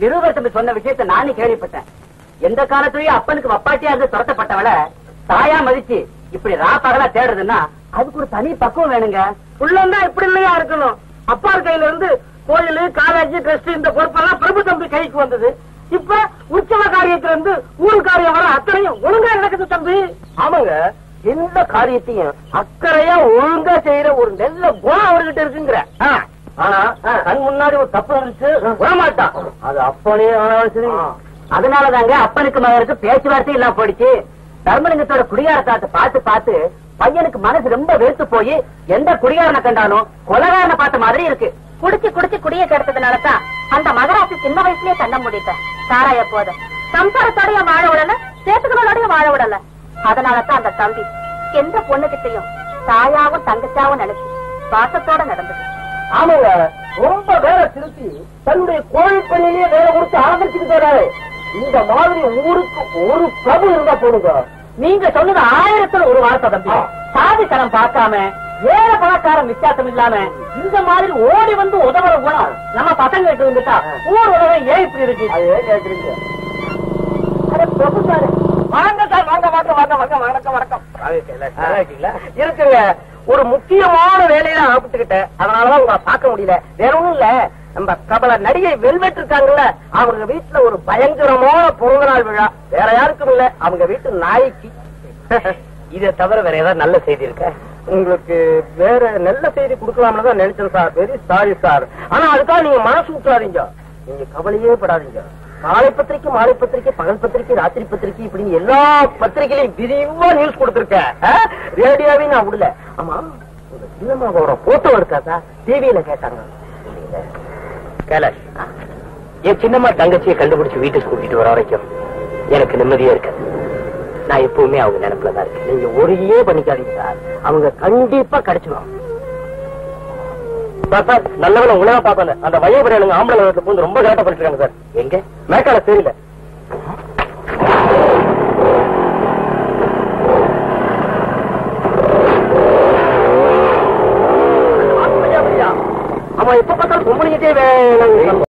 நிருபர் தம்பி சொன்ன விஷயத்த நானே கேள்விப்பட்டேன். எந்த காலத்திலயும் அப்பனுக்கு வப்பாட்டியா இருந்து துரத்தப்பட்டவள தாயா மதிச்சு இப்படி ராப்பகலா தேடுறதுன்னா அதுக்கு ஒரு தனி பக்குவம் வேணுங்க. உள்ளந்தான் இப்படி இல்லையா இருக்கணும். அப்பா கையில இருந்து கோயில், காலேஜ், ட்ரஸ்ட் இந்த பொறுப்பெல்லாம் பிரபு தம்பி கைக்கு வந்தது. இப்ப உற்சவ காரியத்துல இருந்து ஊர் காரியம் வர அத்தனையும் ஒழுங்கா நடக்குது தம்பி. ஆமாங்க, எந்த காரியத்தையும் அக்கறையா ஒழுங்கா செய்யற ஒரு நல்ல குணம் அவர்கிட்ட இருக்குங்கிற. ஆனா கண் முன்னாடி ஒரு தப்பு இருந்துச்சு விடமாட்டான். அது அப்பனே ஆனாலும் சரி. அதனாலதாங்க அப்பனுக்கு மகனுக்கு பேச்சுவார்த்தை எல்லாம் போயிடுச்சு. தர்மலிங்கத்தோட குடிகாரத்தாத்தை பார்த்து பார்த்து பையனுக்கு மனசு ரொம்ப வெறுத்து போய் எந்த குடிகாரனை கண்டாலும் கொலகாரனை பார்த்த மாதிரி இருக்கு. குடிச்சு குடிச்சு குடிய கெடுத்ததுனாலதான் அந்த மகராசி சின்ன வயசுலயே கண்ண முடிட்டேன். சாராய போதும் சம்சாரத்தோடய வாழ விடல, சேத்துக்களோடய வாழ விடல. அதனாலதான் அந்த தம்பி எந்த பொண்ணுகிட்டையும் தாயாவும் தங்கச்சாவும் நினைச்சு பாசத்தோட நடந்தது. ஆமாங்க, ரொம்ப வேலை திருப்பி தன்னுடைய கோழி பணியிலேயே வேலை கொடுத்து ஆரம்பிச்சுட்டு வராரு. இந்த மாதிரி ஊருக்கு ஒரு பிரபு இருந்தா போடுங்க. நீங்க சொன்னது 1000த்துல ஒரு வார்த்தை தம்பி. சாதி தரம் பார்க்காம ஏழை பணக்காரம் வித்தியாசம் இல்லாம இந்த மாதிரி ஓடி வந்து உதவுற குணம் நம்ம பசங்க கிட்ட இருந்துட்டா ஊர் உலகம் ஏன் இப்படி இருக்கு? கேக்குறீங்க பிரபு சார். வாங்க சார், வாங்க வாங்க வாங்க வாங்க. வணக்கம் வணக்கம். இருக்குங்க, ஒரு முக்கியமான வேலையில ஆப்பிட்டுக்கிட்டேன். அதனாலதான் உங்களை பார்க்க முடியல. வேற ஒண்ணும் இல்ல, நம்ம பிரபல நடிகை வெல்வெட் இருக்காங்கல்ல, அவங்க வீட்டுல ஒரு பயங்கரமான பிறந்த நாள் விழா. வேற யாருக்கும் இல்ல, அவங்க வீட்டு நாய்க்கு. இதை தவிர வேற ஏதாவது நல்ல செய்தி இருக்க? உங்களுக்கு வேற நல்ல செய்தி கொடுக்கலாம்னு தான் நினைச்சேன் சார். Very sorry sir. ஆனா அதுக்காக நீங்க மனசு விட்டுறாதீங்க. நீங்க கவலையே படாதீங்க. காலை பத்திரிக்கை, மாலை பத்திரிக்கை, பகல் பத்திரிக்கை, ராத்திரி பத்திரிக்கை, இப்படின்னு எல்லா பத்திரிகையிலையும் விரிவா நியூஸ் கொடுத்திருக்கேன். ரேடியோவே நான் விடல. ஆமா, உங்க சின்னம்மாவோட போட்டோ இருக்கா சார்? டிவியில கேட்டாங்க. கைலாஷ், என் சின்னம்மா தங்கச்சியை கண்டுபிடிச்சு வீட்டுக்கு கூட்டிட்டு வர வரைக்கும் எனக்கு நிம்மதியா இருக்கு. நான் எப்பவுமே அவங்க நினைப்புலதான் இருக்கேன். நீங்க ஒரே பண்ணிக்காதீங்க சார், அவங்க கண்டிப்பா கிடைச்சிடும். சார் நல்லவன உலக பாப்பல அந்த வயபுரையில ஆம்பளை வந்து ரொம்ப கரெக்டா பண்ணிருக்காங்க சார். எங்க மேக்கால தெரியல. அவன் எப்ப பார்த்தாலும் பொம்பளைகிட்டே